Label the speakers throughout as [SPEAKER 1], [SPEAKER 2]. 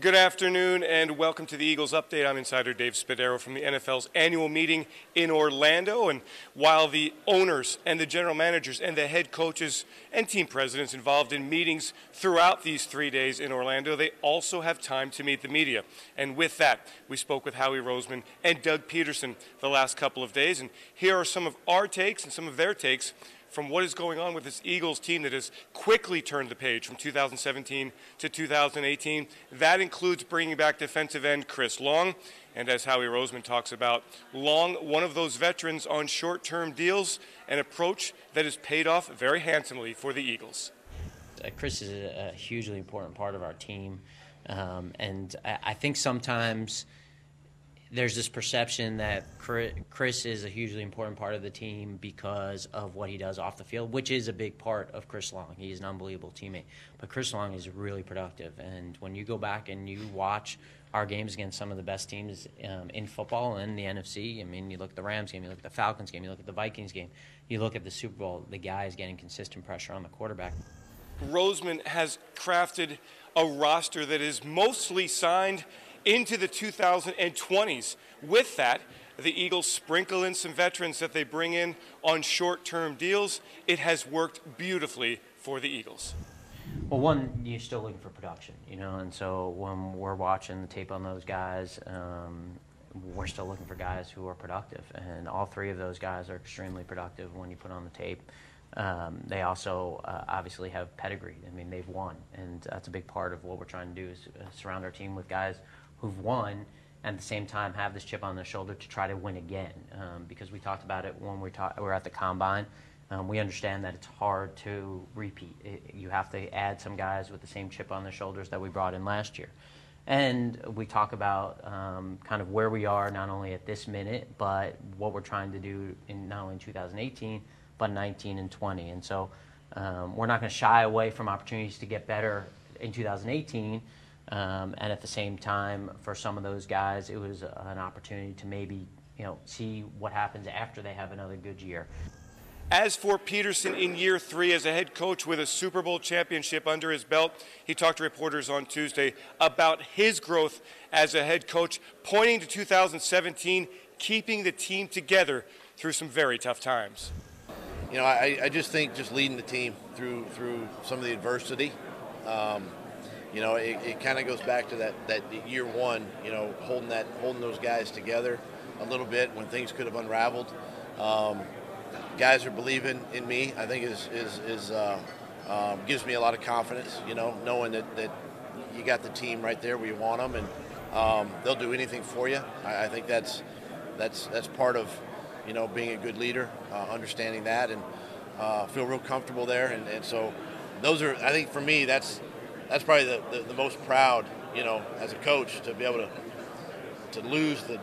[SPEAKER 1] Good afternoon and welcome to the Eagles Update. I'm insider Dave Spadaro from the NFL's annual meeting in Orlando. And while the owners and the general managers and the head coaches and team presidents involved in meetings throughout these 3 days in Orlando, they also have time to meet the media. And with that, we spoke with Howie Roseman and Doug Pederson the last couple of days. And here are some of our takes and some of their takes from what is going on with this Eagles team that has quickly turned the page from 2017 to 2018. That includes bringing back defensive end Chris Long. And as Howie Roseman talks about, Long, one of those veterans on short-term deals, an approach that has paid off very handsomely for the Eagles.
[SPEAKER 2] Chris is a hugely important part of our team. And I think sometimes there's this perception that Chris is a hugely important part of the team because of what he does off the field, which is a big part of Chris Long. He's an unbelievable teammate. But Chris Long is really productive. And when you go back and you watch our games against some of the best teams in football and the NFC, I mean, you look at the Rams game, you look at the Falcons game, you look at the Vikings game, you look at the Super Bowl, the guy is getting consistent pressure on the quarterback.
[SPEAKER 1] Roseman has crafted a roster that is mostly signed into the 2020s. With that, the Eagles sprinkle in some veterans that they bring in on short-term deals. It has worked beautifully for the Eagles.
[SPEAKER 2] Well, one, you're still looking for production, you know, and so when we're watching the tape on those guys, we're still looking for guys who are productive, and all three of those guys are extremely productive when you put on the tape. They also obviously have pedigree. I mean, they've won, and that's a big part of what we're trying to do is surround our team with guys who've won and at the same time have this chip on their shoulder to try to win again. Because we talked about it when we were at the Combine. We understand that it's hard to repeat. You have to add some guys with the same chip on their shoulders that we brought in last year. And we talk about kind of where we are not only at this minute, but what we're trying to do in not only in 2018, but 19 and 20. And so we're not going to shy away from opportunities to get better in 2018. And at the same time, for some of those guys, it was an opportunity to maybe, see what happens after they have another good year.
[SPEAKER 1] As for Pederson in year 3 as a head coach with a Super Bowl championship under his belt, he talked to reporters on Tuesday about his growth as a head coach, pointing to 2017, keeping the team together through some very tough times.
[SPEAKER 3] I just think just leading the team through some of the adversity. It kind of goes back to that year one, holding those guys together a little bit when things could have unraveled. Guys are believing in me, I think gives me a lot of confidence, knowing that you got the team right there where you want them, and they'll do anything for you. I think that's part of, being a good leader, understanding that, and feel real comfortable there. And so those are, I think for me, that's probably the most proud, as a coach, to be able to lose the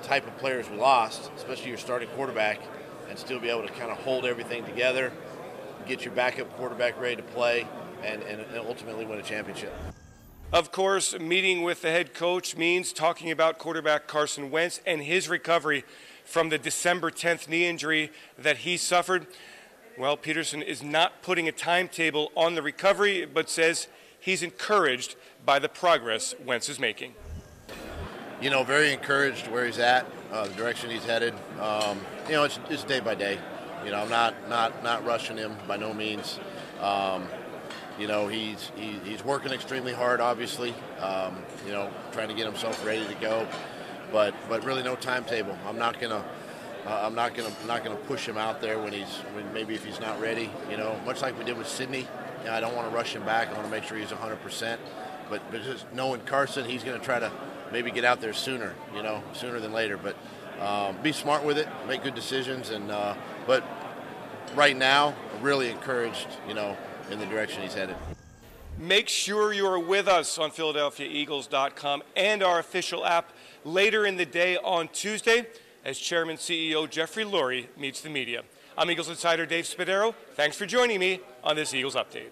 [SPEAKER 3] type of players we lost, especially your starting quarterback, and still be able to kind of hold everything together, get your backup quarterback ready to play, and ultimately win a championship.
[SPEAKER 1] Of course, meeting with the head coach means talking about quarterback Carson Wentz and his recovery from the December 10th knee injury that he suffered. Well, Pederson is not putting a timetable on the recovery, but says he's encouraged by the progress Wentz is making.
[SPEAKER 3] Very encouraged where he's at, the direction he's headed. It's day by day. I'm not rushing him by no means. He's working extremely hard, obviously. Trying to get himself ready to go, but really no timetable. I'm not gonna push him out there when maybe if he's not ready. Much like we did with Sydney. I don't want to rush him back. I want to make sure he's 100%. But just knowing Carson, he's going to try to maybe get out there sooner than later. But be smart with it, make good decisions, and but right now, really encouraged, in the direction he's headed.
[SPEAKER 1] Make sure you're with us on PhiladelphiaEagles.com and our official app later in the day on Tuesday as Chairman CEO Jeffrey Lurie meets the media. I'm Eagles insider Dave Spadaro. Thanks for joining me on this Eagles Update.